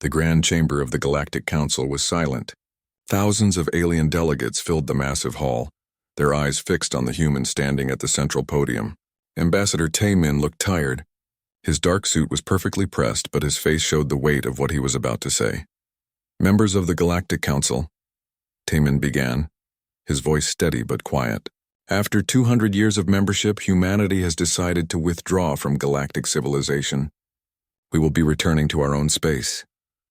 The grand chamber of the Galactic Council was silent. Thousands of alien delegates filled the massive hall, their eyes fixed on the human standing at the central podium. Ambassador Taemin looked tired. His dark suit was perfectly pressed, but his face showed the weight of what he was about to say. "Members of the Galactic Council," Taemin began, his voice steady but quiet. "After 200 years of membership, humanity has decided to withdraw from galactic civilization. We will be returning to our own space."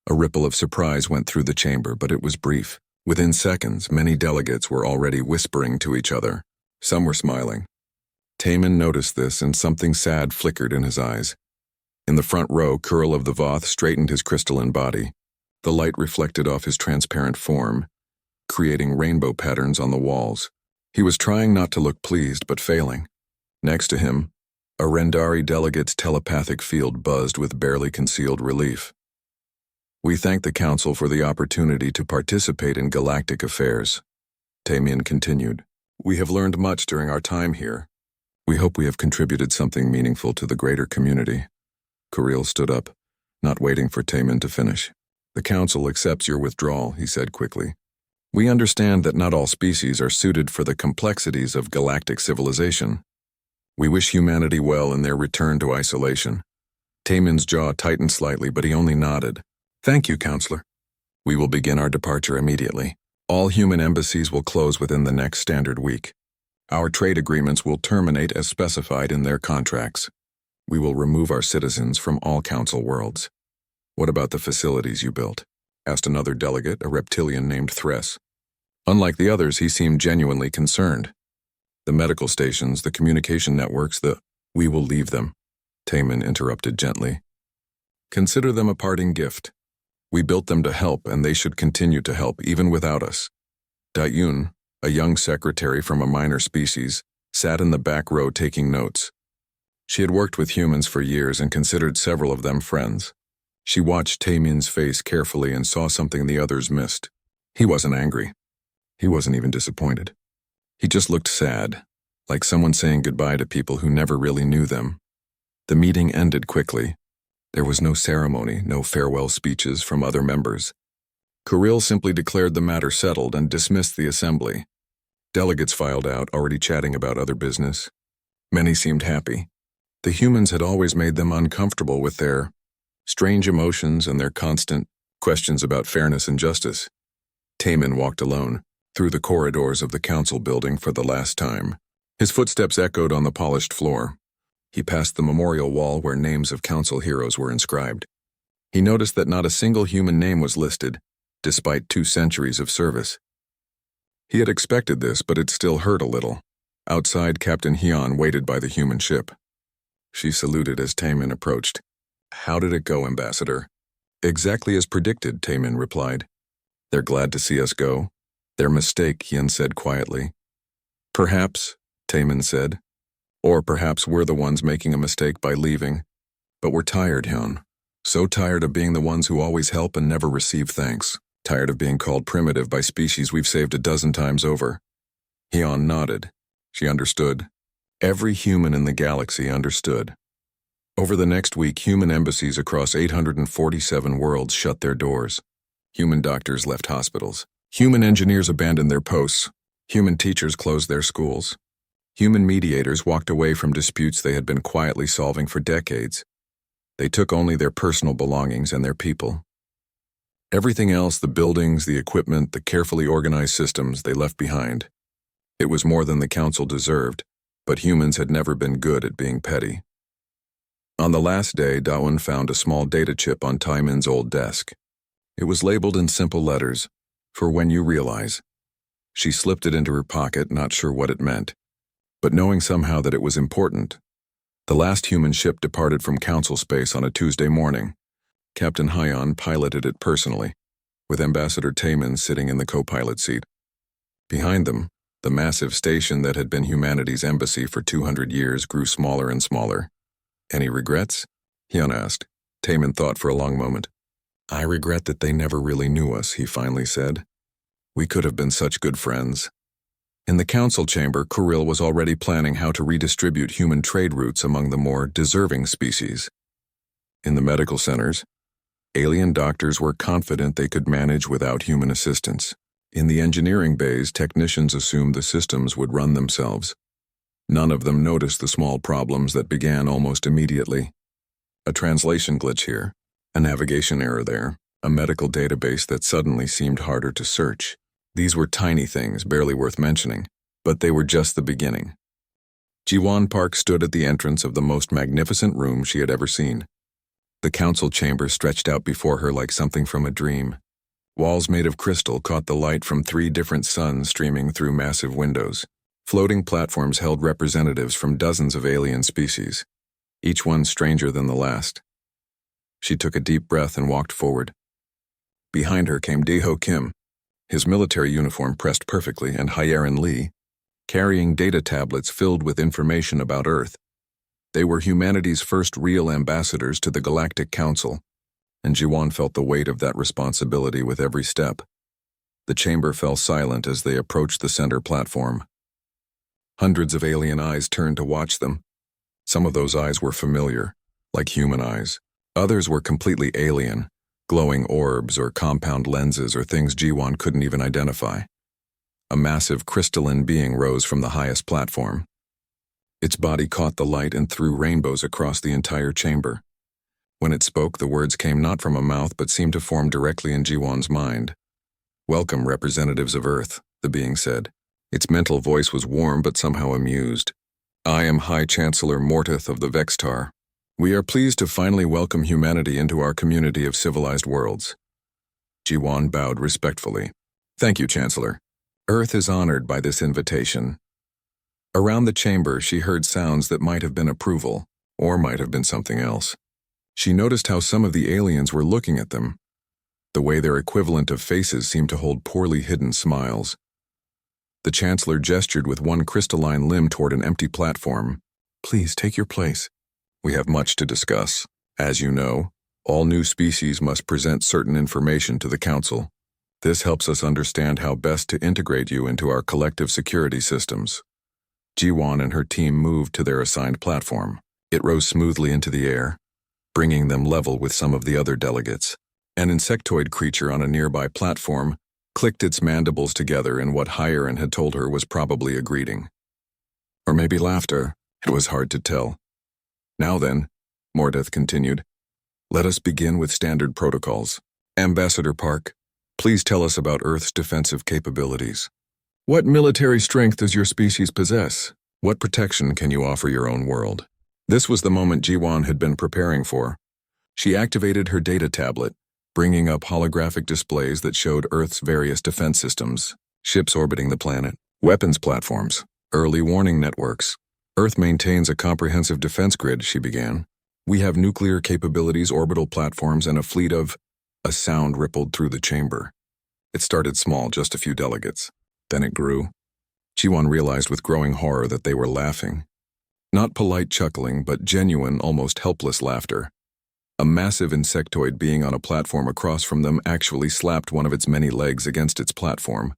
A ripple of surprise went through the chamber, but it was brief. Within seconds, many delegates were already whispering to each other. Some were smiling. Taemin noticed this, and something sad flickered in his eyes. In the front row, Kuril of the Voth straightened his crystalline body. The light reflected off his transparent form, creating rainbow patterns on the walls. He was trying not to look pleased, but failing. Next to him, a Rendari delegate's telepathic field buzzed with barely concealed relief. "We thank the Council for the opportunity to participate in galactic affairs," Taemin continued. "We have learned much during our time here. We hope we have contributed something meaningful to the greater community." Kuril stood up, not waiting for Taemin to finish. "The Council accepts your withdrawal," he said quickly. "We understand that not all species are suited for the complexities of galactic civilization. We wish humanity well in their return to isolation." Taemin's jaw tightened slightly, but he only nodded. "Thank you, Counselor. We will begin our departure immediately. All human embassies will close within the next standard week. Our trade agreements will terminate as specified in their contracts. We will remove our citizens from all Council worlds." "What about the facilities you built?" asked another delegate, a reptilian named Thress. Unlike the others, he seemed genuinely concerned. "The medical stations, the communication networks, We will leave them," Taemin interrupted gently. "Consider them a parting gift. We built them to help, and they should continue to help, even without us." Dayun, a young secretary from a minor species, sat in the back row taking notes. She had worked with humans for years and considered several of them friends. She watched Taemin's face carefully and saw something the others missed. He wasn't angry. He wasn't even disappointed. He just looked sad, like someone saying goodbye to people who never really knew them. The meeting ended quickly. There was no ceremony, no farewell speeches from other members. Kuril simply declared the matter settled and dismissed the assembly. Delegates filed out, already chatting about other business. Many seemed happy. The humans had always made them uncomfortable with their strange emotions and their constant questions about fairness and justice. Taemin walked alone through the corridors of the council building for the last time. His footsteps echoed on the polished floor. He passed the memorial wall where names of council heroes were inscribed. He noticed that not a single human name was listed, despite 2 centuries of service. He had expected this, but it still hurt a little. Outside, Captain Hyun waited by the human ship. She saluted as Taemin approached. "How did it go, Ambassador?" "Exactly as predicted," Taemin replied. "They're glad to see us go." "Their mistake," Hyun said quietly. "Perhaps," Taemin said. "Or perhaps we're the ones making a mistake by leaving. But we're tired, Hyun. So tired of being the ones who always help and never receive thanks. Tired of being called primitive by species we've saved a dozen times over." Hyun nodded. She understood. Every human in the galaxy understood. Over the next week, human embassies across 847 worlds shut their doors. Human doctors left hospitals. Human engineers abandoned their posts. Human teachers closed their schools. Human mediators walked away from disputes they had been quietly solving for decades. They took only their personal belongings and their people. Everything else, the buildings, the equipment, the carefully organized systems, they left behind. It was more than the council deserved, but humans had never been good at being petty. On the last day, Daewon found a small data chip on Taemin's old desk. It was labeled in simple letters, "For when you realize." She slipped it into her pocket, not sure what it meant, but knowing somehow that it was important. The last human ship departed from council space on a Tuesday morning. Captain Hyun piloted it personally, with Ambassador Taemin sitting in the co-pilot seat. Behind them, the massive station that had been humanity's embassy for 200 years grew smaller and smaller. "Any regrets?" Hyun asked. Taemin thought for a long moment. "I regret that they never really knew us," he finally said. "We could have been such good friends." In the council chamber, Kuril was already planning how to redistribute human trade routes among the more deserving species. In the medical centers, Alien doctors were confident they could manage without human assistance. In the engineering bays, technicians assumed the systems would run themselves. None of them noticed the small problems that began almost immediately. A translation glitch here, a navigation error there, a medical database that suddenly seemed harder to search. These were tiny things, barely worth mentioning, but they were just the beginning. Ji-won Park stood at the entrance of the most magnificent room she had ever seen. The council chamber stretched out before her like something from a dream. Walls made of crystal caught the light from 3 different suns streaming through massive windows. Floating platforms held representatives from dozens of alien species, each one stranger than the last. She took a deep breath and walked forward. Behind her came Dae-ho Kim, his military uniform pressed perfectly, and Hyerin Lee, carrying data tablets filled with information about Earth. They were humanity's first real ambassadors to the Galactic Council, and Ji-won felt the weight of that responsibility with every step. The chamber fell silent as they approached the center platform. Hundreds of alien eyes turned to watch them. Some of those eyes were familiar, like human eyes. Others were completely alien, glowing orbs or compound lenses or things Ji-won couldn't even identify. A massive crystalline being rose from the highest platform. Its body caught the light and threw rainbows across the entire chamber. When it spoke, the words came not from a mouth but seemed to form directly in Ji-won's mind. "Welcome, representatives of Earth," the being said. Its mental voice was warm but somehow amused. "I am High Chancellor Mortith of the Vextar. We are pleased to finally welcome humanity into our community of civilized worlds." Ji-won bowed respectfully. "Thank you, Chancellor. Earth is honored by this invitation." Around the chamber, she heard sounds that might have been approval, or might have been something else. She noticed how some of the aliens were looking at them, the way their equivalent of faces seemed to hold poorly hidden smiles. The Chancellor gestured with one crystalline limb toward an empty platform. "Please take your place. We have much to discuss. As you know, all new species must present certain information to the Council. This helps us understand how best to integrate you into our collective security systems." Ji-won and her team moved to their assigned platform. It rose smoothly into the air, bringing them level with some of the other delegates. An insectoid creature on a nearby platform clicked its mandibles together in what Hyerin had told her was probably a greeting. Or maybe laughter. It was hard to tell. "Now then," Mortith continued, "let us begin with standard protocols. Ambassador Park, please tell us about Earth's defensive capabilities. What military strength does your species possess? What protection can you offer your own world?" This was the moment Ji-won had been preparing for. She activated her data tablet, bringing up holographic displays that showed Earth's various defense systems, ships orbiting the planet, weapons platforms, early warning networks. "Earth maintains a comprehensive defense grid," she began. "We have nuclear capabilities, orbital platforms, and a fleet of—" A sound rippled through the chamber. It started small, just a few delegates. Then it grew. Ji-won realized with growing horror that they were laughing. Not polite chuckling, but genuine, almost helpless laughter. A massive insectoid being on a platform across from them actually slapped one of its many legs against its platform.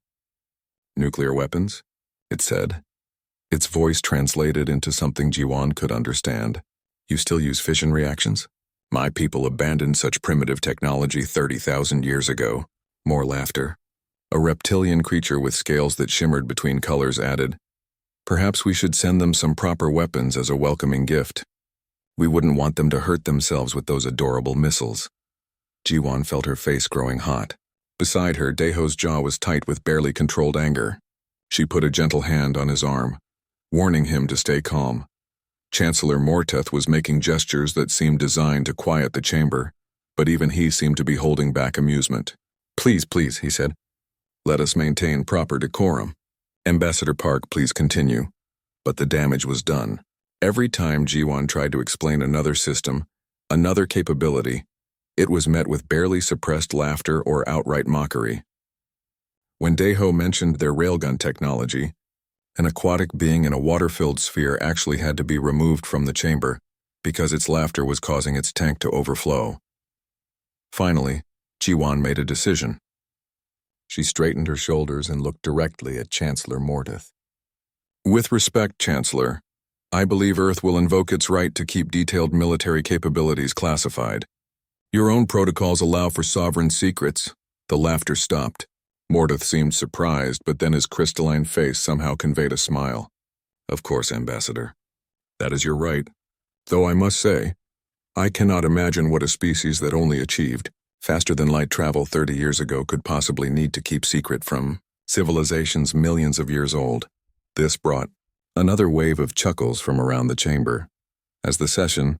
"Nuclear weapons?" it said. Its voice translated into something Ji-won could understand. "You still use fission reactions? My people abandoned such primitive technology 30,000 years ago." More laughter. A reptilian creature with scales that shimmered between colors added, "Perhaps we should send them some proper weapons as a welcoming gift. We wouldn't want them to hurt themselves with those adorable missiles." Ji-won felt her face growing hot. Beside her, Dae-ho's jaw was tight with barely controlled anger. She put a gentle hand on his arm, warning him to stay calm. Chancellor Mortith was making gestures that seemed designed to quiet the chamber, but even he seemed to be holding back amusement. "Please, please," he said. "Let us maintain proper decorum. Ambassador Park, please continue." But the damage was done. Every time Ji-won tried to explain another system, another capability, it was met with barely suppressed laughter or outright mockery. When Dae-ho mentioned their railgun technology, an aquatic being in a water-filled sphere actually had to be removed from the chamber because its laughter was causing its tank to overflow. Finally, Ji-won made a decision. She straightened her shoulders and looked directly at Chancellor Mortith. "With respect, Chancellor, I believe Earth will invoke its right to keep detailed military capabilities classified. Your own protocols allow for sovereign secrets. The laughter stopped. Mordeth seemed surprised, but then his crystalline face somehow conveyed a smile. Of course, Ambassador. That is your right. Though I must say, I cannot imagine what a species that only achieved faster-than-light travel 30 years ago could possibly need to keep secret from civilizations millions of years old. This brought another wave of chuckles from around the chamber. As the session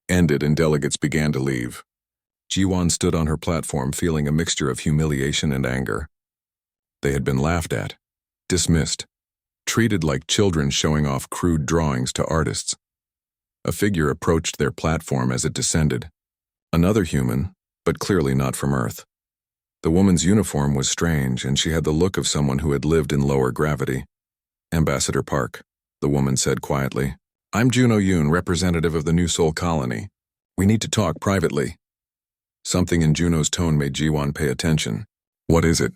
ended and delegates began to leave, Jiwan stood on her platform feeling a mixture of humiliation and anger. They had been laughed at, dismissed, treated like children showing off crude drawings to artists. A figure approached their platform as it descended. Another human, but clearly not from Earth. The woman's uniform was strange, and she had the look of someone who had lived in lower gravity. Ambassador Park, the woman said quietly. I'm Juno Yoon, representative of the New Soul Colony. We need to talk privately. Something in Juno's tone made Jiwan pay attention. What is it?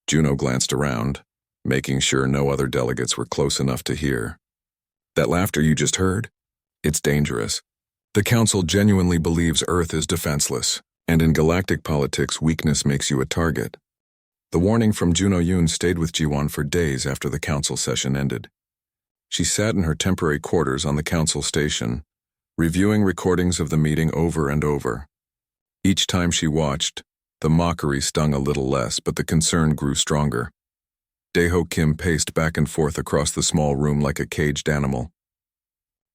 Juno glanced around, making sure no other delegates were close enough to hear. That laughter you just heard? It's dangerous. The Council genuinely believes Earth is defenseless, and in galactic politics, weakness makes you a target. The warning from Juno Yoon stayed with Jiwan for days after the Council session ended. She sat in her temporary quarters on the Council station, reviewing recordings of the meeting over and over. Each time she watched, the mockery stung a little less, but the concern grew stronger. Daeho Kim paced back and forth across the small room like a caged animal.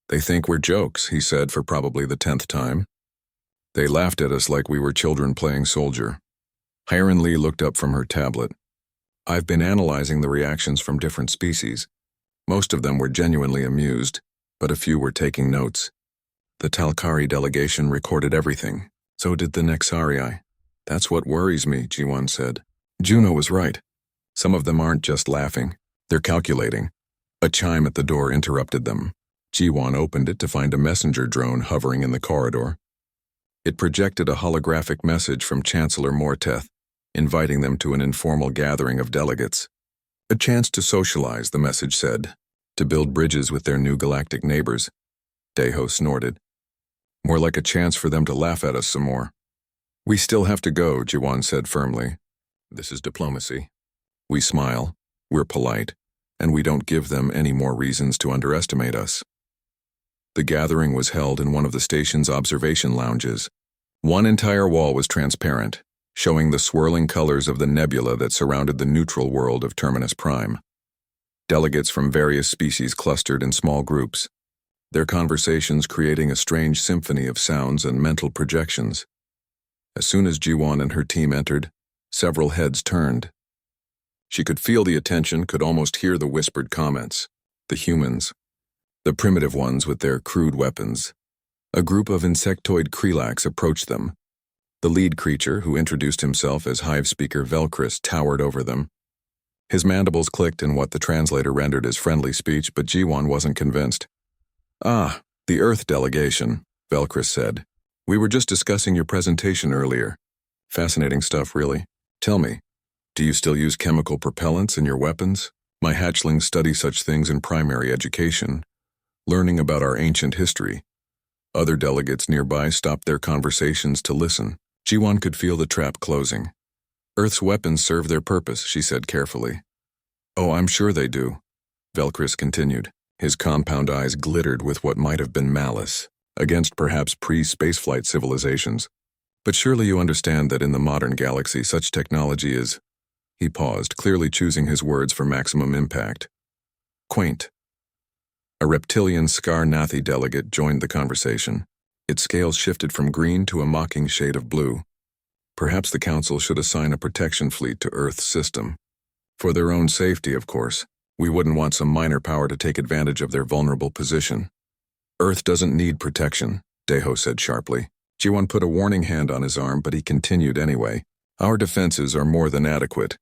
They think we're jokes, he said for probably the 10th time. They laughed at us like we were children playing soldier. Hiron Lee looked up from her tablet. I've been analyzing the reactions from different species. Most of them were genuinely amused, but a few were taking notes. The Talkari delegation recorded everything. So did the Nexarii. That's what worries me, Jiwan said. Juno was right. Some of them aren't just laughing. They're calculating. A chime at the door interrupted them. Jiwan opened it to find a messenger drone hovering in the corridor. It projected a holographic message from Chancellor Morteth, inviting them to an informal gathering of delegates. A chance to socialize, the message said, to build bridges with their new galactic neighbors. Daeho snorted. More like a chance for them to laugh at us some more. We still have to go, Jiwan said firmly. This is diplomacy. We smile, we're polite, and we don't give them any more reasons to underestimate us. The gathering was held in one of the station's observation lounges. One entire wall was transparent, showing the swirling colors of the nebula that surrounded the neutral world of Terminus Prime. Delegates from various species clustered in small groups, their conversations creating a strange symphony of sounds and mental projections. As soon as Jiwan and her team entered, several heads turned. She could feel the attention, could almost hear the whispered comments. The humans. The primitive ones with their crude weapons. A group of insectoid Krelax approached them. The lead creature, who introduced himself as Hive Speaker Velcris, towered over them. His mandibles clicked in what the translator rendered as friendly speech, but Jiwan wasn't convinced. Ah, the Earth delegation, Velcris said. We were just discussing your presentation earlier. Fascinating stuff, really. Tell me, do you still use chemical propellants in your weapons? My hatchlings study such things in primary education, learning about our ancient history. Other delegates nearby stopped their conversations to listen. Jiwan could feel the trap closing. Earth's weapons serve their purpose, she said carefully. Oh, I'm sure they do, Velcris continued. His compound eyes glittered with what might have been malice, against perhaps pre-spaceflight civilizations. But surely you understand that in the modern galaxy such technology is... He paused, clearly choosing his words for maximum impact. Quaint. A reptilian Scar-Nathi delegate joined the conversation. Its scales shifted from green to a mocking shade of blue. Perhaps the Council should assign a protection fleet to Earth's system. For their own safety, of course. We wouldn't want some minor power to take advantage of their vulnerable position. Earth doesn't need protection, Daeho said sharply. Jiwan put a warning hand on his arm, but he continued anyway. Our defenses are more than adequate.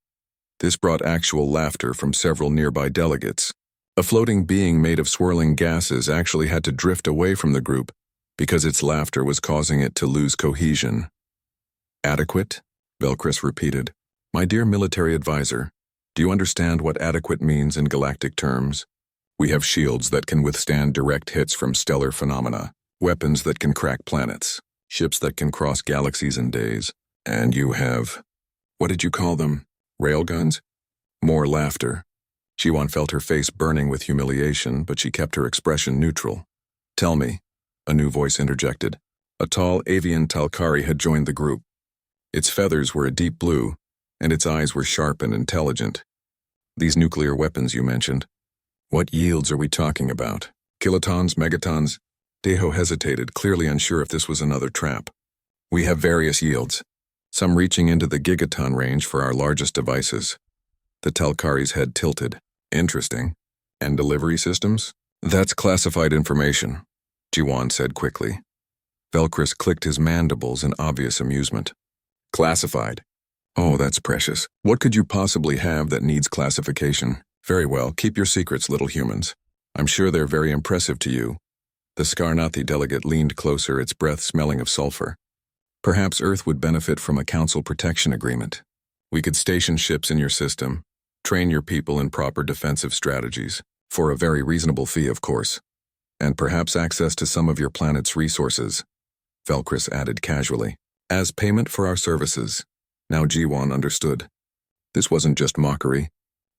This brought actual laughter from several nearby delegates. A floating being made of swirling gases actually had to drift away from the group because its laughter was causing it to lose cohesion. Adequate? Velcris repeated. My dear military advisor, do you understand what adequate means in galactic terms? We have shields that can withstand direct hits from stellar phenomena, weapons that can crack planets, Ships that can cross galaxies in days. And you have, what did you call them? Railguns? More laughter. Jiwon felt her face burning with humiliation, but she kept her expression neutral. Tell me, a new voice interjected. A tall avian Talkari had joined the group. Its feathers were a deep blue, and its eyes were sharp and intelligent. These nuclear weapons you mentioned. What yields are we talking about? Kilotons, megatons? Deho hesitated, clearly unsure if this was another trap. We have various yields, some reaching into the gigaton range for our largest devices. The Talkari's head tilted. Interesting. And delivery systems? That's classified information, Jiwon said quickly. Velcris clicked his mandibles in obvious amusement. Classified? Oh, that's precious. What could you possibly have that needs classification? Very well, keep your secrets, little humans. I'm sure they're very impressive to you. The Skarnathi delegate leaned closer, its breath smelling of sulfur. Perhaps Earth would benefit from a council protection agreement. We could station ships in your system, train your people in proper defensive strategies, for a very reasonable fee, of course, and perhaps access to some of your planet's resources, Velcris added casually, as payment for our services. Now Jiwon understood. This wasn't just mockery.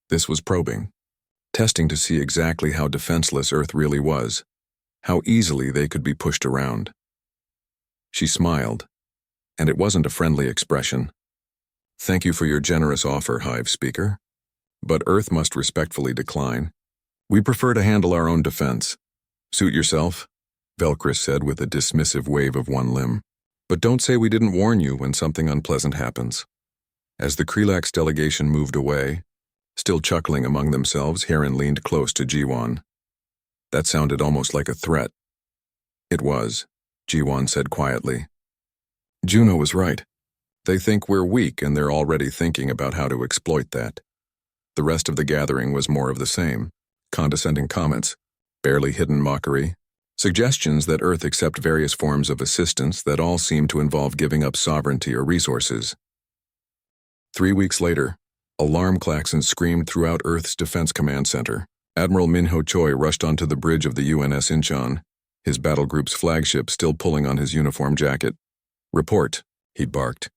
This was probing, testing to see exactly how defenseless Earth really was, how easily they could be pushed around. She smiled, and it wasn't a friendly expression. Thank you for your generous offer, Hive Speaker. But Earth must respectfully decline. We prefer to handle our own defense. Suit yourself, Velcris said with a dismissive wave of one limb. But don't say we didn't warn you when something unpleasant happens. As the Krelax delegation moved away, still chuckling among themselves, Heron leaned close to Jiwon. That sounded almost like a threat. It was, Jiwon said quietly. Juno was right. They think we're weak and they're already thinking about how to exploit that. The rest of the gathering was more of the same. Condescending comments, barely hidden mockery, suggestions that Earth accept various forms of assistance that all seemed to involve giving up sovereignty or resources. 3 weeks later, alarm klaxons screamed throughout Earth's Defense Command Center. Admiral Minho Choi rushed onto the bridge of the UNS Incheon, his battle group's flagship still pulling on his uniform jacket. Report, he barked.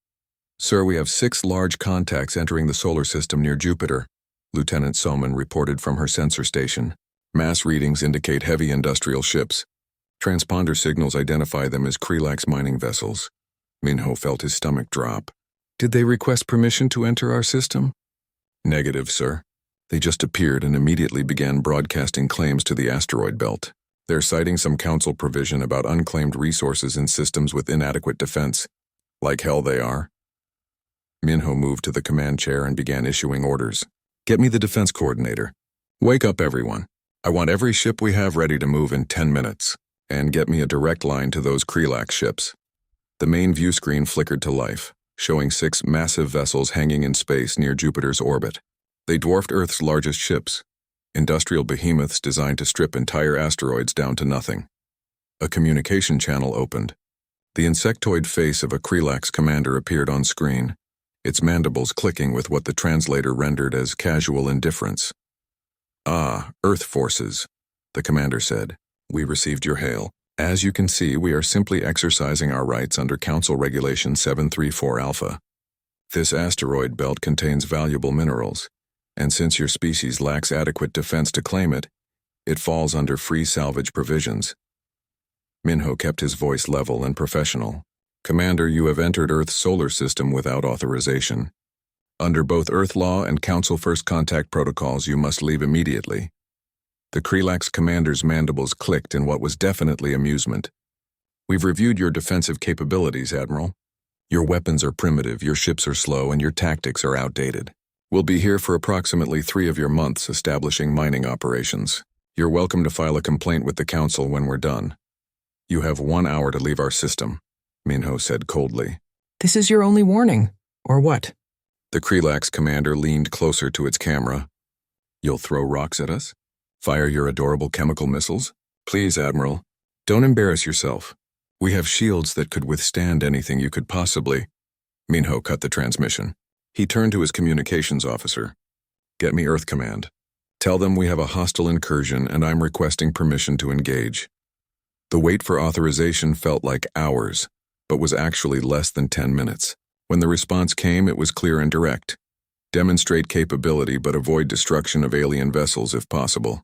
Sir, we have 6 large contacts entering the solar system near Jupiter, Lieutenant Soman reported from her sensor station. Mass readings indicate heavy industrial ships. Transponder signals identify them as Krelax mining vessels. Minho felt his stomach drop. Did they request permission to enter our system? Negative, sir. They just appeared and immediately began broadcasting claims to the asteroid belt. They're citing some council provision about unclaimed resources in systems with inadequate defense. Like hell they are. Minho moved to the command chair and began issuing orders. Get me the defense coordinator. Wake up, everyone. I want every ship we have ready to move in 10 minutes. And get me a direct line to those Krelax ships. The main view screen flickered to life, showing 6 massive vessels hanging in space near Jupiter's orbit. They dwarfed Earth's largest ships, industrial behemoths designed to strip entire asteroids down to nothing. A communication channel opened. The insectoid face of a Krelax commander appeared on screen, its mandibles clicking with what the translator rendered as casual indifference. Ah, Earth forces, the commander said. We received your hail. As you can see, we are simply exercising our rights under Council Regulation 734 Alpha. This asteroid belt contains valuable minerals, and since your species lacks adequate defense to claim it, it falls under free salvage provisions. Minho kept his voice level and professional. Commander, you have entered Earth's solar system without authorization. Under both Earth law and Council First Contact protocols, you must leave immediately. The Krelax commander's mandibles clicked in what was definitely amusement. We've reviewed your defensive capabilities, Admiral. Your weapons are primitive, your ships are slow, and your tactics are outdated. We'll be here for approximately 3 of your months establishing mining operations. You're welcome to file a complaint with the Council when we're done. You have 1 hour to leave our system, Minho said coldly. This is your only warning, or what? The Krelax commander leaned closer to its camera. You'll throw rocks at us? Fire your adorable chemical missiles? Please, Admiral, don't embarrass yourself. We have shields that could withstand anything you could possibly. Minho cut the transmission. He turned to his communications officer. Get me Earth Command. Tell them we have a hostile incursion and I'm requesting permission to engage. The wait for authorization felt like hours, but was actually less than 10 minutes. When the response came, it was clear and direct. Demonstrate capability but avoid destruction of alien vessels if possible.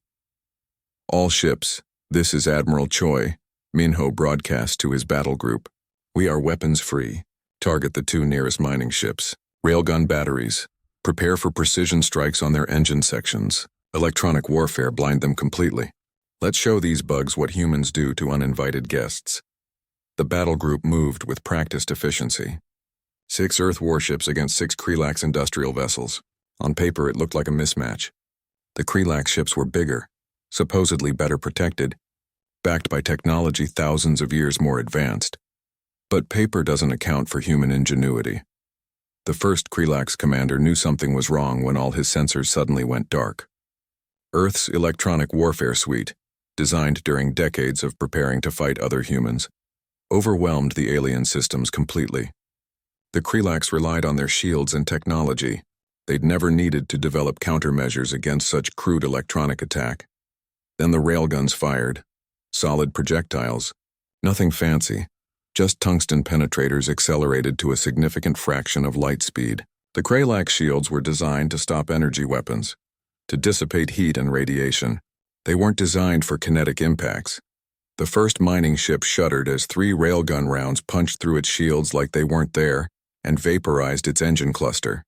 All ships, this is Admiral Choi, Minho broadcast to his battle group. We are weapons-free. Target the 2 nearest mining ships. Railgun batteries. Prepare for precision strikes on their engine sections. Electronic warfare blind them completely. Let's show these bugs what humans do to uninvited guests. The battle group moved with practiced efficiency. 6 Earth warships against 6 Krelax industrial vessels. On paper, it looked like a mismatch. The Krelax ships were bigger, supposedly better protected, backed by technology thousands of years more advanced. But paper doesn't account for human ingenuity. The first Krelax commander knew something was wrong when all his sensors suddenly went dark. Earth's electronic warfare suite, designed during decades of preparing to fight other humans, overwhelmed the alien systems completely. The Krelax relied on their shields and technology. They'd never needed to develop countermeasures against such crude electronic attack. Then the railguns fired. Solid projectiles. Nothing fancy. Just tungsten penetrators accelerated to a significant fraction of light speed. The Krelax shields were designed to stop energy weapons, to dissipate heat and radiation. They weren't designed for kinetic impacts. The first mining ship shuddered as 3 railgun rounds punched through its shields like they weren't there and vaporized its engine cluster.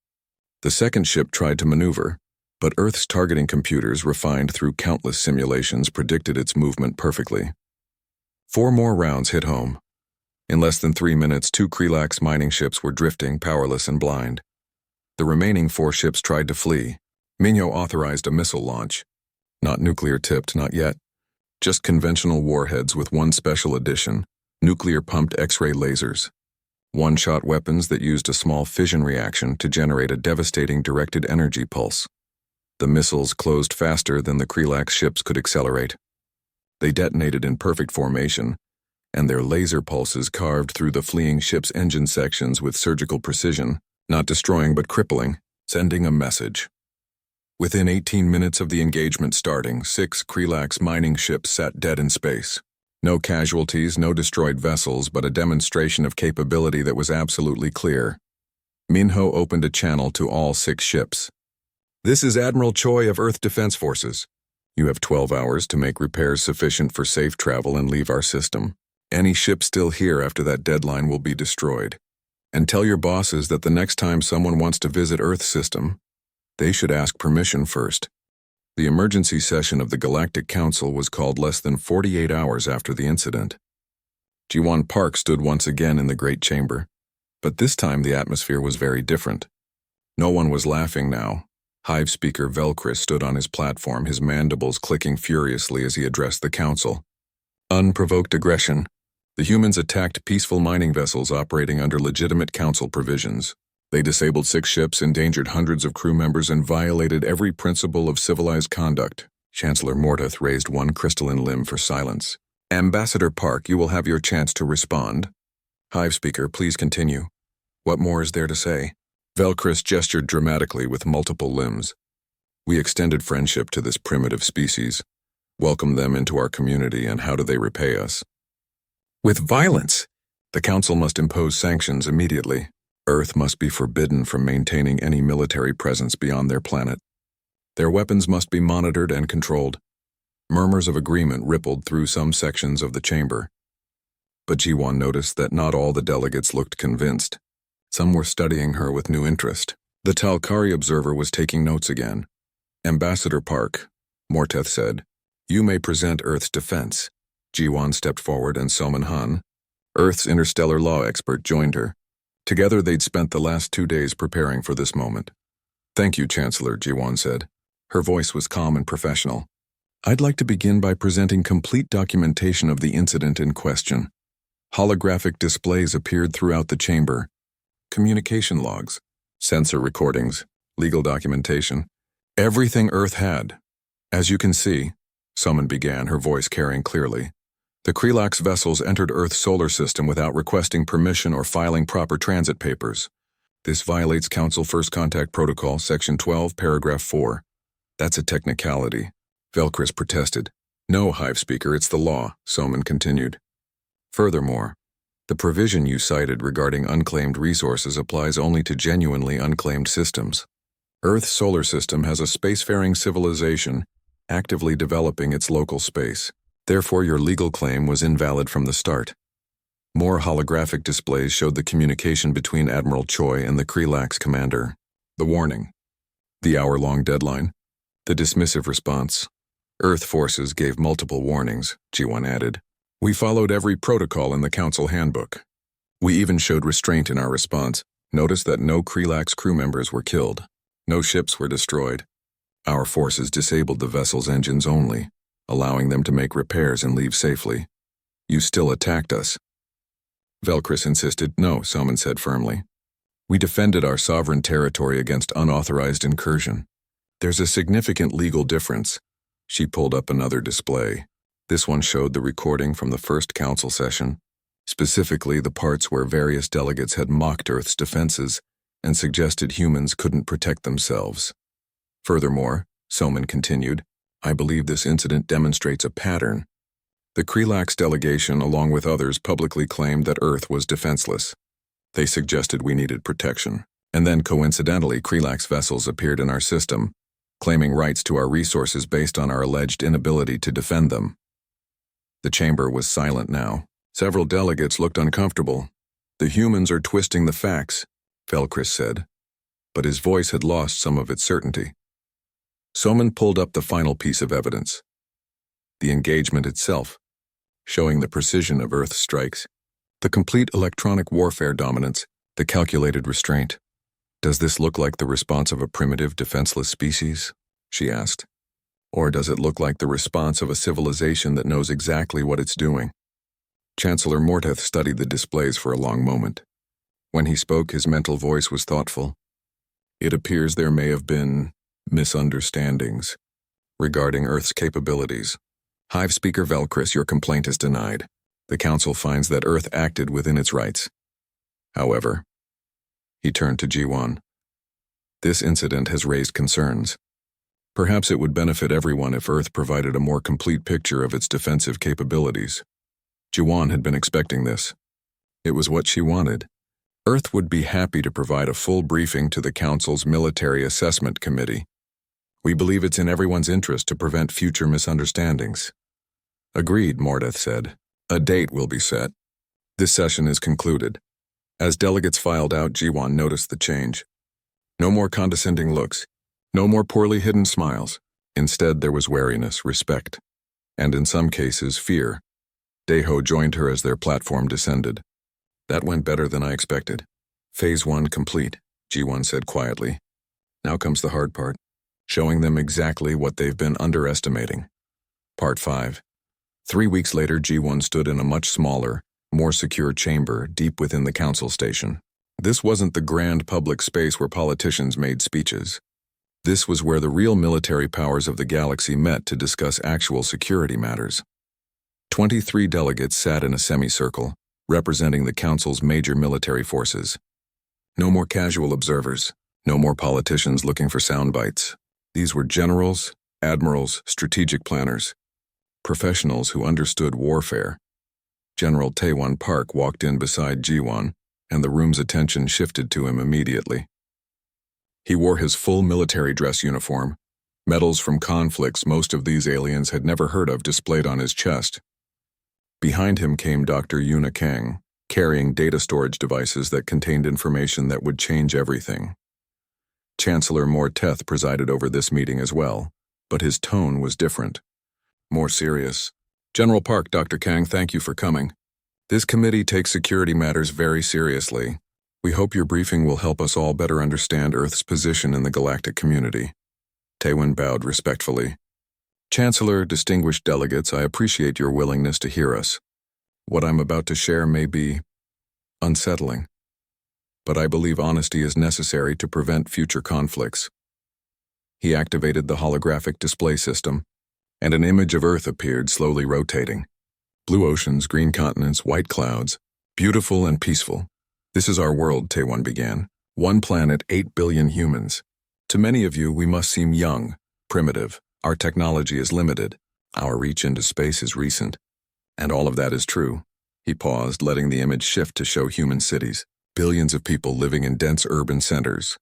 The second ship tried to maneuver, but Earth's targeting computers, refined through countless simulations, predicted its movement perfectly. 4 more rounds hit home. In less than 3 minutes, 2 Krelax mining ships were drifting, powerless and blind. The remaining 4 ships tried to flee. Minho authorized a missile launch. Not nuclear-tipped, not yet. Just conventional warheads with one special addition: nuclear-pumped X-ray lasers. One-shot weapons that used a small fission reaction to generate a devastating directed energy pulse. The missiles closed faster than the Krelax ships could accelerate. They detonated in perfect formation, and their laser pulses carved through the fleeing ship's engine sections with surgical precision, not destroying but crippling, sending a message. Within 18 minutes of the engagement starting, 6 Krelax mining ships sat dead in space. No casualties, no destroyed vessels, but a demonstration of capability that was absolutely clear. Minho opened a channel to all 6 ships. This is Admiral Choi of Earth Defense Forces. You have 12 hours to make repairs sufficient for safe travel and leave our system. Any ship still here after that deadline will be destroyed. And tell your bosses that the next time someone wants to visit Earth's system, they should ask permission first. The emergency session of the Galactic Council was called less than 48 hours after the incident. Ji-won Park stood once again in the Great Chamber, but this time the atmosphere was very different. No one was laughing now. Hive Speaker Velcris stood on his platform, his mandibles clicking furiously as he addressed the Council. Unprovoked aggression. The humans attacked peaceful mining vessels operating under legitimate Council provisions. They disabled 6 ships, endangered hundreds of crew members, and violated every principle of civilized conduct. Chancellor Morteth raised one crystalline limb for silence. Ambassador Park, you will have your chance to respond. Hive Speaker, please continue. What more is there to say? Velcris gestured dramatically with multiple limbs. We extended friendship to this primitive species, welcomed them into our community, and how do they repay us? With violence. The Council must impose sanctions immediately. Earth must be forbidden from maintaining any military presence beyond their planet. Their weapons must be monitored and controlled. Murmurs of agreement rippled through some sections of the chamber. But Ji-won noticed that not all the delegates looked convinced. Some were studying her with new interest. The Talkari observer was taking notes again. Ambassador Park, Morteth said, you may present Earth's defense. Ji-won stepped forward and Selman Han, Earth's interstellar law expert, joined her. Together they'd spent the last 2 days preparing for this moment. Thank you, Chancellor, Ji-won said. Her voice was calm and professional. I'd like to begin by presenting complete documentation of the incident in question. Holographic displays appeared throughout the chamber. Communication logs, sensor recordings, legal documentation. Everything Earth had. As you can see, Summon began, her voice carrying clearly. The Krelax vessels entered Earth's solar system without requesting permission or filing proper transit papers. This violates Council First Contact Protocol, Section 12, Paragraph 4. That's a technicality. Velcris protested. No, Hive Speaker, it's the law, Soman continued. Furthermore, The provision you cited regarding unclaimed resources applies only to genuinely unclaimed systems. Earth's solar system has a spacefaring civilization actively developing its local space. Therefore, your legal claim was invalid from the start. More holographic displays showed the communication between Admiral Choi and the Krelax commander. The warning. The hour-long deadline. The dismissive response. Earth forces gave multiple warnings, G1 added. We followed every protocol in the Council handbook. We even showed restraint in our response. Notice that no Krelax crew members were killed. No ships were destroyed. Our forces disabled the vessel's engines only, allowing them to make repairs and leave safely. You still attacked us. Velcris insisted. No, Soman said firmly. We defended our sovereign territory against unauthorized incursion. There's a significant legal difference. She pulled up another display. This one showed the recording from the first council session, specifically the parts where various delegates had mocked Earth's defenses and suggested humans couldn't protect themselves. Furthermore, Soman continued, I believe this incident demonstrates a pattern. The Krelax delegation, along with others, publicly claimed that Earth was defenseless. They suggested we needed protection. And then, coincidentally, Krelax vessels appeared in our system, claiming rights to our resources based on our alleged inability to defend them. The chamber was silent now. Several delegates looked uncomfortable. The humans are twisting the facts, Velcris said. But his voice had lost some of its certainty. Soman pulled up the final piece of evidence. The engagement itself, showing the precision of Earth's strikes, the complete electronic warfare dominance, the calculated restraint. Does this look like the response of a primitive, defenseless species? She asked. Or does it look like the response of a civilization that knows exactly what it's doing? Chancellor Morteth studied the displays for a long moment. When he spoke, his mental voice was thoughtful. It appears there may have been misunderstandings regarding Earth's capabilities. Hive Speaker Velcris, your complaint is denied. The Council finds that Earth acted within its rights. However, he turned to G1. This incident has raised concerns. Perhaps it would benefit everyone if Earth provided a more complete picture of its defensive capabilities. G1 had been expecting this. It was what she wanted. Earth would be happy to provide a full briefing to the Council's Military Assessment Committee. We believe it's in everyone's interest to prevent future misunderstandings. Agreed, Morteth said. A date will be set. This session is concluded. As delegates filed out, G1 noticed the change. No more condescending looks. No more poorly hidden smiles. Instead, there was wariness, respect, and in some cases, fear. Deho joined her as their platform descended. That went better than I expected. Phase 1 complete, G1 said quietly. Now comes the hard part. Showing them exactly what they've been underestimating. Part 5. 3 weeks later, G1 stood in a much smaller, more secure chamber deep within the council station. This wasn't the grand public space where politicians made speeches. This was where the real military powers of the galaxy met to discuss actual security matters. 23 delegates sat in a semicircle, representing the council's major military forces. No more casual observers, no more politicians looking for sound bites. These were generals, admirals, strategic planners, professionals who understood warfare. General Taewon Park walked in beside G1, and the room's attention shifted to him immediately. He wore his full military dress uniform, medals from conflicts most of these aliens had never heard of displayed on his chest. Behind him came Dr. Yuna Kang, carrying data storage devices that contained information that would change everything. Chancellor Morteth presided over this meeting as well, but his tone was different. More serious. General Park, Dr. Kang, thank you for coming. This committee takes security matters very seriously. We hope your briefing will help us all better understand Earth's position in the galactic community. Taewon bowed respectfully. Chancellor, distinguished delegates, I appreciate your willingness to hear us. What I'm about to share may be unsettling, but I believe honesty is necessary to prevent future conflicts. He activated the holographic display system, and an image of Earth appeared, slowly rotating. Blue oceans, green continents, white clouds, beautiful and peaceful. This is our world, Taewon began. 1 planet, 8 billion humans. To many of you, we must seem young, primitive. Our technology is limited. Our reach into space is recent. And all of that is true. He paused, letting the image shift to show human cities, billions of people living in dense urban centers.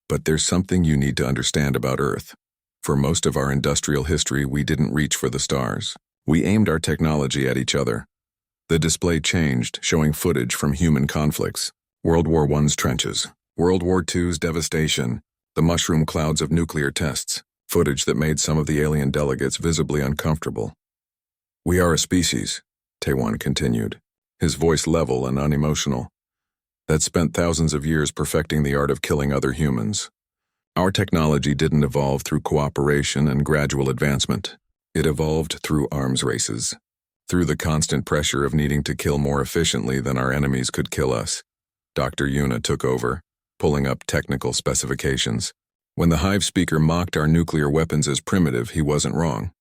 But there's something you need to understand about Earth. For most of our industrial history, we didn't reach for the stars. We aimed our technology at each other. The display changed, showing footage from human conflicts. World War I's trenches, World War II's devastation, the mushroom clouds of nuclear tests, footage that made some of the alien delegates visibly uncomfortable. "We are a species," Taewon continued, his voice level and unemotional, "that spent thousands of years perfecting the art of killing other humans. Our technology didn't evolve through cooperation and gradual advancement. It evolved through arms races, through the constant pressure of needing to kill more efficiently than our enemies could kill us." Dr. Yuna took over, pulling up technical specifications. When the Hive speaker mocked our nuclear weapons as primitive, he wasn't wrong.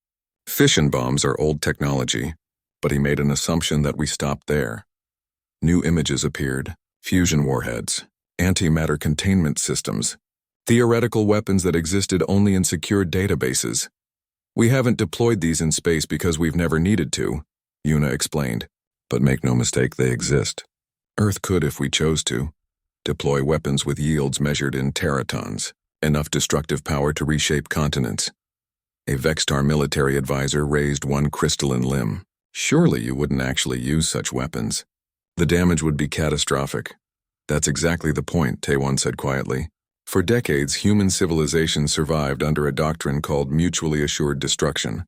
Fission bombs are old technology, but he made an assumption that we stopped there. New images appeared, fusion warheads, antimatter containment systems, theoretical weapons that existed only in secured databases. "We haven't deployed these in space because we've never needed to," Yuna explained, "but make no mistake, they exist. Earth could, if we chose to, deploy weapons with yields measured in teratons, enough destructive power to reshape continents." A Vextar military advisor raised one crystalline limb. "Surely you wouldn't actually use such weapons. The damage would be catastrophic." "That's exactly the point," Taewon said quietly. "For decades, human civilization survived under a doctrine called mutually assured destruction.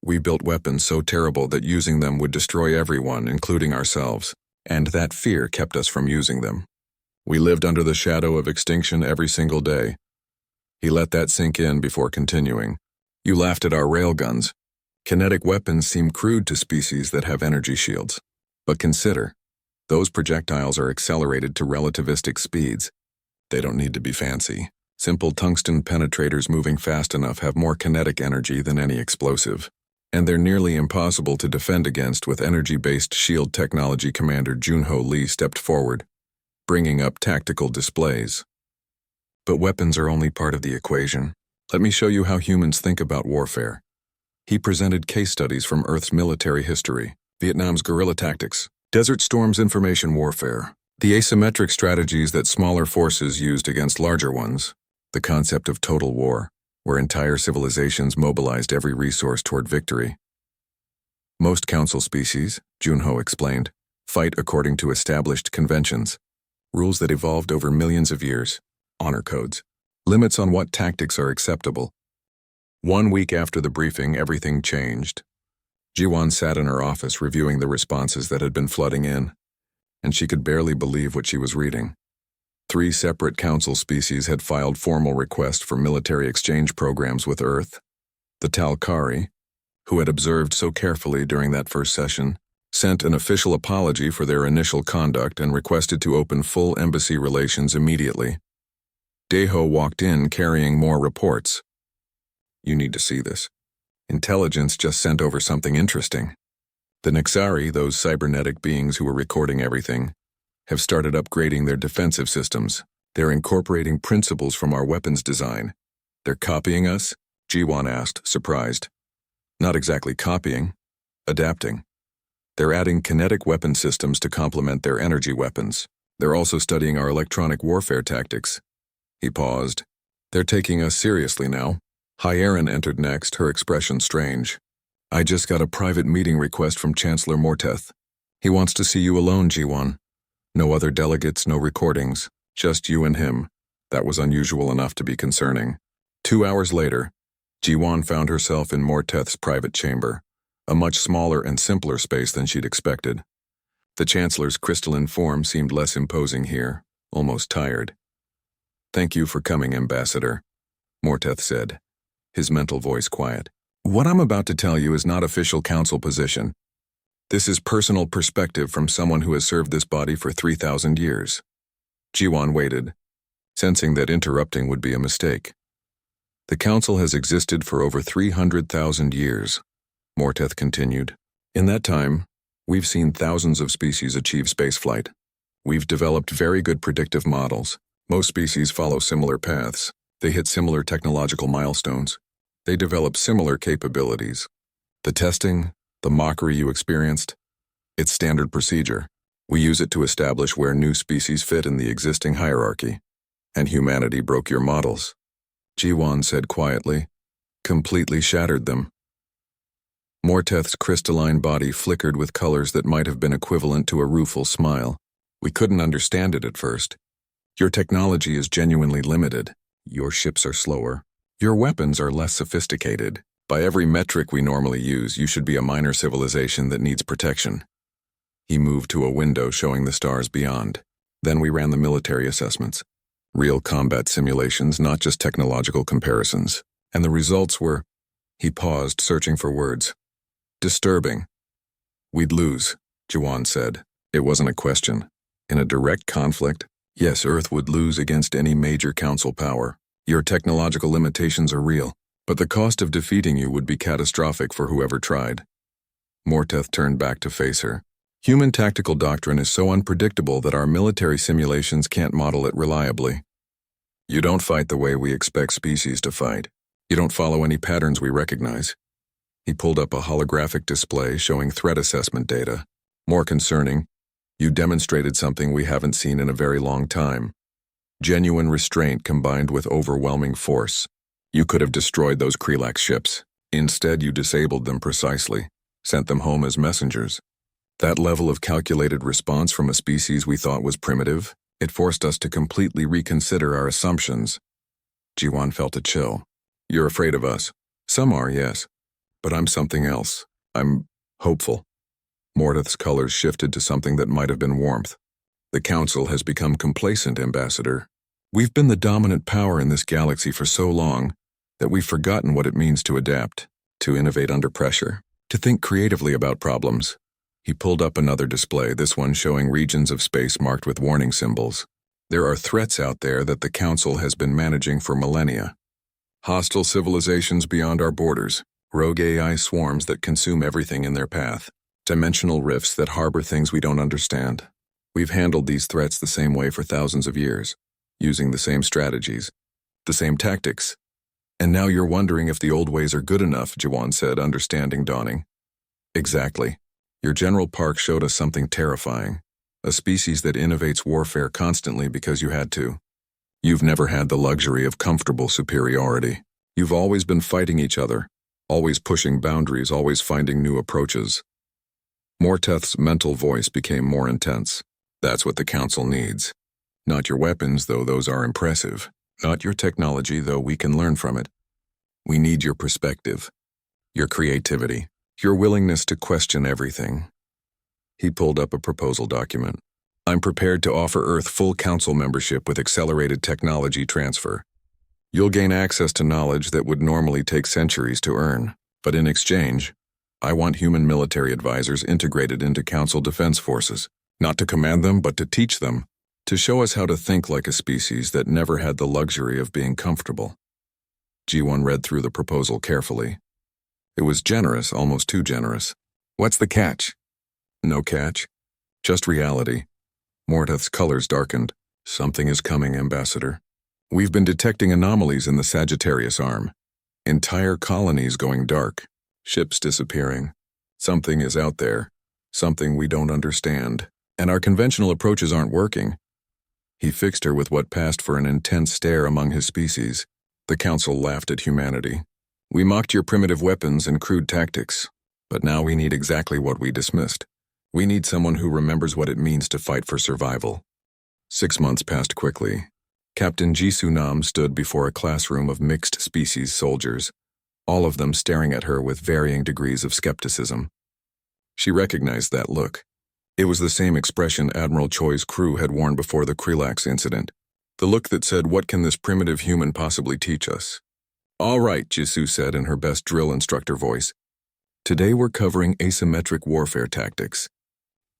We built weapons so terrible that using them would destroy everyone, including ourselves, and that fear kept us from using them. We lived under the shadow of extinction every single day." He let that sink in before continuing. "You laughed at our railguns. Kinetic weapons seem crude to species that have energy shields. But consider, those projectiles are accelerated to relativistic speeds. They don't need to be fancy. Simple tungsten penetrators moving fast enough have more kinetic energy than any explosive. And they're nearly impossible to defend against with energy-based shield technology." Commander Junho Lee stepped forward, bringing up tactical displays. "But weapons are only part of the equation. Let me show you how humans think about warfare." He presented case studies from Earth's military history, Vietnam's guerrilla tactics, Desert Storm's information warfare, the asymmetric strategies that smaller forces used against larger ones, the concept of total war, where entire civilizations mobilized every resource toward victory. "Most council species," Junho explained, "fight according to established conventions, rules that evolved over millions of years, honor codes, limits on what tactics are acceptable." 1 week after the briefing, everything changed. Jiwon sat in her office reviewing the responses that had been flooding in, and she could barely believe what she was reading. 3 separate council species had filed formal requests for military exchange programs with Earth. The Talkari, who had observed so carefully during that first session, sent an official apology for their initial conduct and requested to open full embassy relations immediately. Daeho walked in carrying more reports. "You need to see this. Intelligence just sent over something interesting. The Nexari, those cybernetic beings who were recording everything, have started upgrading their defensive systems. They're incorporating principles from our weapons design." "They're copying us?" Jiwon asked, surprised. "Not exactly copying, adapting. They're adding kinetic weapon systems to complement their energy weapons. They're also studying our electronic warfare tactics." He paused. "They're taking us seriously now." Hyerin entered next, her expression strange. "I just got a private meeting request from Chancellor Morteth. He wants to see you alone, Jiwon. No other delegates, no recordings, just you and him." That was unusual enough to be concerning. 2 hours later, Jiwon found herself in Morteth's private chamber, a much smaller and simpler space than she'd expected. The Chancellor's crystalline form seemed less imposing here, almost tired. "Thank you for coming, Ambassador," Morteth said, his mental voice quiet. "What I'm about to tell you is not official council position. This is personal perspective from someone who has served this body for 3,000 years. Jiwon waited, sensing that interrupting would be a mistake. "The council has existed for over 300,000 years, Morteth continued. "In that time, we've seen thousands of species achieve spaceflight. We've developed very good predictive models. Most species follow similar paths. They hit similar technological milestones. They develop similar capabilities. The testing, the mockery you experienced, It's standard procedure. We use it to establish where new species fit in the existing hierarchy. And humanity broke your models. Jiwan said quietly. Completely shattered them. Morteth's crystalline body flickered with colors that might have been equivalent to a rueful smile. We couldn't understand it at first. Your technology is genuinely limited. Your ships are slower. Your weapons are less sophisticated. By every metric we normally use, you should be a minor civilization that needs protection. He moved to a window showing the stars beyond. Then we ran the military assessments. Real combat simulations, not just technological comparisons. And the results were... He paused, searching for words. Disturbing. We'd lose, Jiwan said. It wasn't a question. In a direct conflict, yes, Earth would lose against any major council power. Your technological limitations are real, but the cost of defeating you would be catastrophic for whoever tried. Morteth turned back to face her. Human tactical doctrine is so unpredictable that our military simulations can't model it reliably. You don't fight the way we expect species to fight. You don't follow any patterns we recognize. He pulled up a holographic display showing threat assessment data. More concerning, you demonstrated something we haven't seen in a very long time. Genuine restraint combined with overwhelming force. You could have destroyed those Krelax ships. Instead, you disabled them precisely, sent them home as messengers. That level of calculated response from a species we thought was primitive, it forced us to completely reconsider our assumptions. Jiwan felt a chill. You're afraid of us. Some are, yes. But I'm something else. I'm hopeful. Morteth's colors shifted to something that might have been warmth. The Council has become complacent, Ambassador. We've been the dominant power in this galaxy for so long that we've forgotten what it means to adapt, to innovate under pressure, to think creatively about problems. He pulled up another display, this one showing regions of space marked with warning symbols. There are threats out there that the Council has been managing for millennia. Hostile civilizations beyond our borders, rogue AI swarms that consume everything in their path, dimensional rifts that harbor things we don't understand. We've handled these threats the same way for thousands of years, using the same strategies, the same tactics. And now you're wondering if the old ways are good enough, Jiwan said, understanding dawning. Exactly. Your General Park showed us something terrifying, a species that innovates warfare constantly because you had to. You've never had the luxury of comfortable superiority. You've always been fighting each other, always pushing boundaries, always finding new approaches. Morteth's mental voice became more intense. That's what the Council needs. Not your weapons, though those are impressive. Not your technology, though we can learn from it. We need your perspective, your creativity, your willingness to question everything. He pulled up a proposal document. I'm prepared to offer Earth full Council membership with accelerated technology transfer. You'll gain access to knowledge that would normally take centuries to earn, but in exchange, I want human military advisors integrated into Council defense forces, not to command them, but to teach them, to show us how to think like a species that never had the luxury of being comfortable. G1 read through the proposal carefully. It was generous, almost too generous. What's the catch? No catch. Just reality. Morteth's colors darkened. Something is coming, Ambassador. We've been detecting anomalies in the Sagittarius arm. Entire colonies going dark. Ships disappearing. Something is out there. Something we don't understand. And our conventional approaches aren't working. He fixed her with what passed for an intense stare among his species. The Council laughed at humanity. We mocked your primitive weapons and crude tactics, but now we need exactly what we dismissed. We need someone who remembers what it means to fight for survival. 6 months passed quickly. Captain Jisoo Nam stood before a classroom of mixed species soldiers, all of them staring at her with varying degrees of skepticism. She recognized that look. It was the same expression Admiral Choi's crew had worn before the Krelax incident. The look that said, what can this primitive human possibly teach us? All right, Jisoo said in her best drill instructor voice. Today we're covering asymmetric warfare tactics.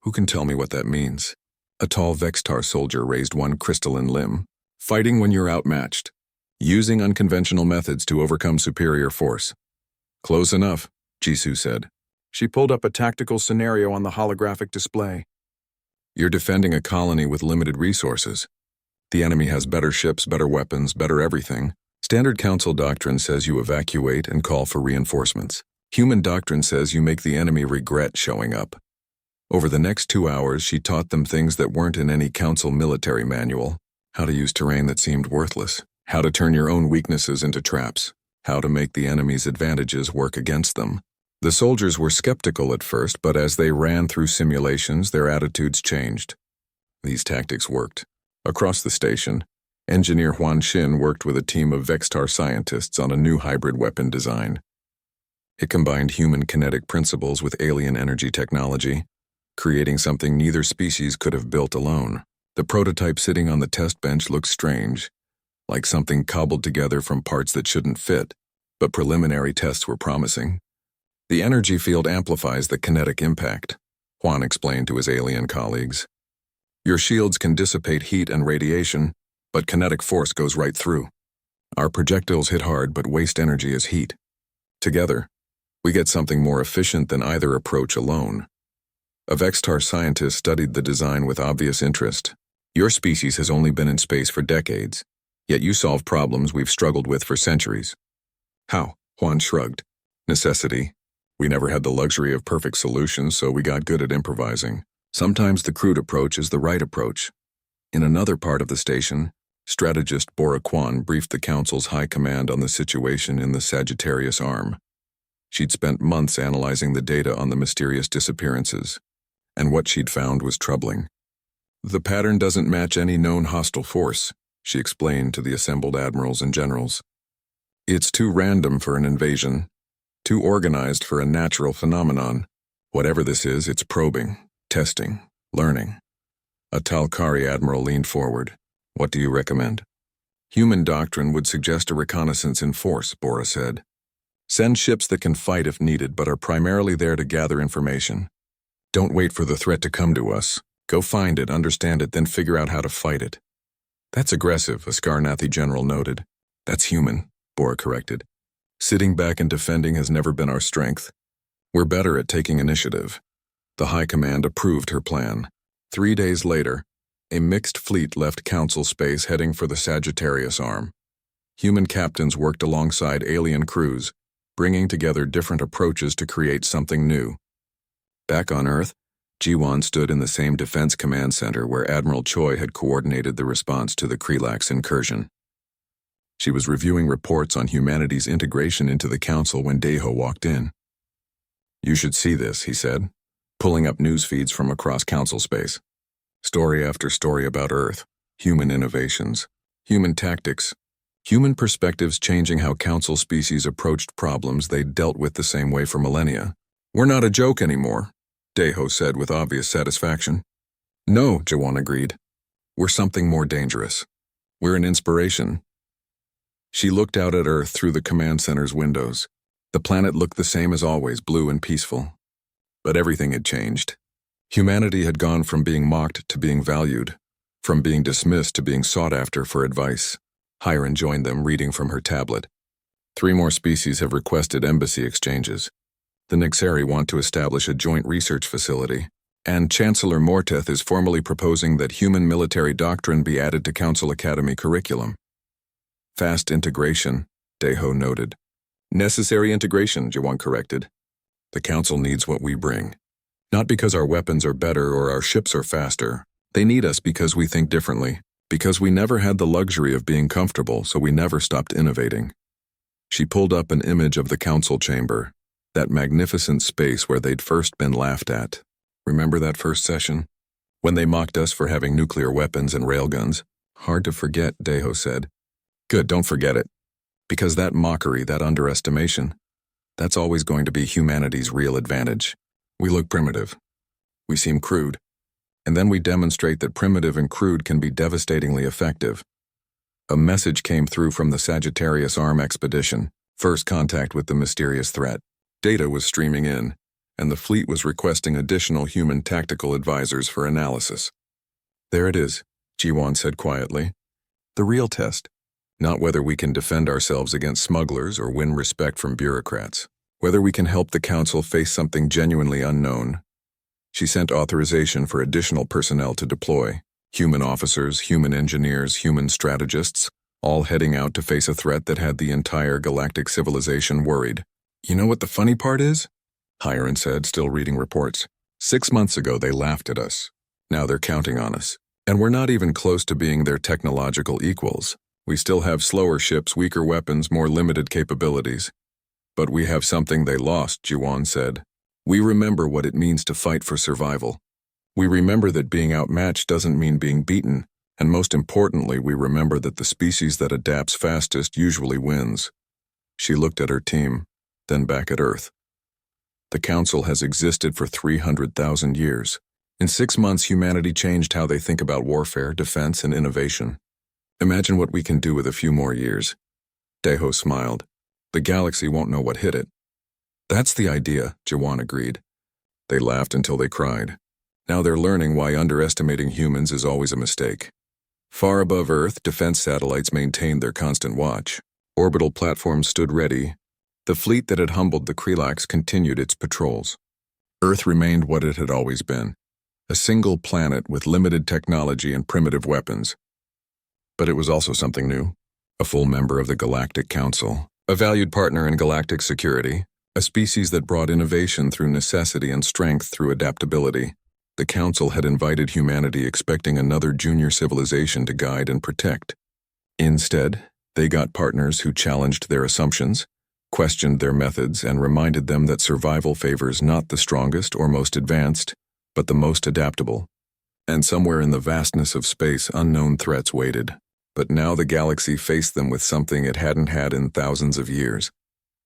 Who can tell me what that means? A tall Vextar soldier raised one crystalline limb. Fighting when you're outmatched. Using unconventional methods to overcome superior force. Close enough, Jisoo said. She pulled up a tactical scenario on the holographic display. You're defending a colony with limited resources. The enemy has better ships, better weapons, better everything. Standard Council doctrine says you evacuate and call for reinforcements. Human doctrine says you make the enemy regret showing up. Over the next 2 hours, she taught them things that weren't in any council military manual: how to use terrain that seemed worthless, how to turn your own weaknesses into traps, how to make the enemy's advantages work against them. The soldiers were skeptical at first, but as they ran through simulations, their attitudes changed. These tactics worked. Across the station, engineer Huan Xin worked with a team of Vextar scientists on a new hybrid weapon design. It combined human kinetic principles with alien energy technology, creating something neither species could have built alone. The prototype sitting on the test bench looked strange, like something cobbled together from parts that shouldn't fit, but preliminary tests were promising. The energy field amplifies the kinetic impact, Huan explained to his alien colleagues. Your shields can dissipate heat and radiation, but kinetic force goes right through. Our projectiles hit hard but waste energy as heat. Together, we get something more efficient than either approach alone. A Vextar scientist studied the design with obvious interest. Your species has only been in space for decades, yet you solve problems we've struggled with for centuries. How? Huan shrugged. Necessity. We never had the luxury of perfect solutions, so we got good at improvising. Sometimes the crude approach is the right approach. In another part of the station, strategist Bora Kwan briefed the Council's high command on the situation in the Sagittarius Arm. She'd spent months analyzing the data on the mysterious disappearances, and what she'd found was troubling. The pattern doesn't match any known hostile force, she explained to the assembled admirals and generals. It's too random for an invasion, too organized for a natural phenomenon. Whatever this is, it's probing, testing, learning. A Talkari admiral leaned forward. What do you recommend? Human doctrine would suggest a reconnaissance in force, Bora said. Send ships that can fight if needed, but are primarily there to gather information. Don't wait for the threat to come to us. Go find it, understand it, then figure out how to fight it. That's aggressive, a Skarnathi general noted. That's human, Bora corrected. Sitting back and defending has never been our strength. We're better at taking initiative. The High Command approved her plan. 3 days later, a mixed fleet left Council space heading for the Sagittarius Arm. Human captains worked alongside alien crews, bringing together different approaches to create something new. Back on Earth, Jiwan stood in the same Defense Command Center where Admiral Choi had coordinated the response to the Krelax incursion. She was reviewing reports on humanity's integration into the Council when Daeho walked in. You should see this, he said, pulling up news feeds from across Council space. Story after story about Earth, human innovations, human tactics, human perspectives changing how Council species approached problems they'd dealt with the same way for millennia. We're not a joke anymore, Daeho said with obvious satisfaction. No, Jawan agreed. We're something more dangerous. We're an inspiration. She looked out at Earth through the command center's windows. The planet looked the same as always, blue and peaceful. But everything had changed. Humanity had gone from being mocked to being valued, from being dismissed to being sought after for advice. Hiron joined them, reading from her tablet. 3 more species have requested embassy exchanges. The Nixeri want to establish a joint research facility, and Chancellor Morteth is formally proposing that human military doctrine be added to Council Academy curriculum. Fast integration, Daeho noted. Necessary integration, Jawan corrected. The Council needs what we bring. Not because our weapons are better or our ships are faster. They need us because we think differently, because we never had the luxury of being comfortable, so we never stopped innovating. She pulled up an image of the Council chamber, that magnificent space where they'd first been laughed at. Remember that first session? When they mocked us for having nuclear weapons and railguns? Hard to forget, Daeho said. Good, don't forget it. Because that mockery, that underestimation, that's always going to be humanity's real advantage. We look primitive. We seem crude. And then we demonstrate that primitive and crude can be devastatingly effective. A message came through from the Sagittarius Arm expedition, first contact with the mysterious threat. Data was streaming in, and the fleet was requesting additional human tactical advisors for analysis. There it is, Jiwan said quietly. The real test. Not whether we can defend ourselves against smugglers or win respect from bureaucrats. Whether we can help the Council face something genuinely unknown. She sent authorization for additional personnel to deploy. Human officers, human engineers, human strategists, all heading out to face a threat that had the entire galactic civilization worried. You know what the funny part is? Hiron said, still reading reports. 6 months ago, they laughed at us. Now they're counting on us. And we're not even close to being their technological equals. We still have slower ships, weaker weapons, more limited capabilities. But we have something they lost, Jiwan said. We remember what it means to fight for survival. We remember that being outmatched doesn't mean being beaten, and most importantly, we remember that the species that adapts fastest usually wins. She looked at her team, then back at Earth. The Council has existed for 300,000 years. In 6 months, humanity changed how they think about warfare, defense, and innovation. Imagine what we can do with a few more years. Deho smiled. The galaxy won't know what hit it. That's the idea, Jiwan agreed. They laughed until they cried. Now they're learning why underestimating humans is always a mistake. Far above Earth, defense satellites maintained their constant watch. Orbital platforms stood ready. The fleet that had humbled the Krelax continued its patrols. Earth remained what it had always been, a single planet with limited technology and primitive weapons. But it was also something new. A full member of the Galactic Council, a valued partner in galactic security, a species that brought innovation through necessity and strength through adaptability. The Council had invited humanity expecting another junior civilization to guide and protect. Instead, they got partners who challenged their assumptions, questioned their methods, and reminded them that survival favors not the strongest or most advanced, but the most adaptable. And somewhere in the vastness of space, unknown threats waited. But now the galaxy faced them with something it hadn't had in thousands of years.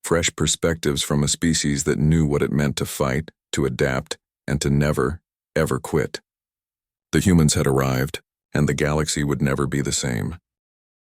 Fresh perspectives from a species that knew what it meant to fight, to adapt, and to never, ever quit. The humans had arrived, and the galaxy would never be the same.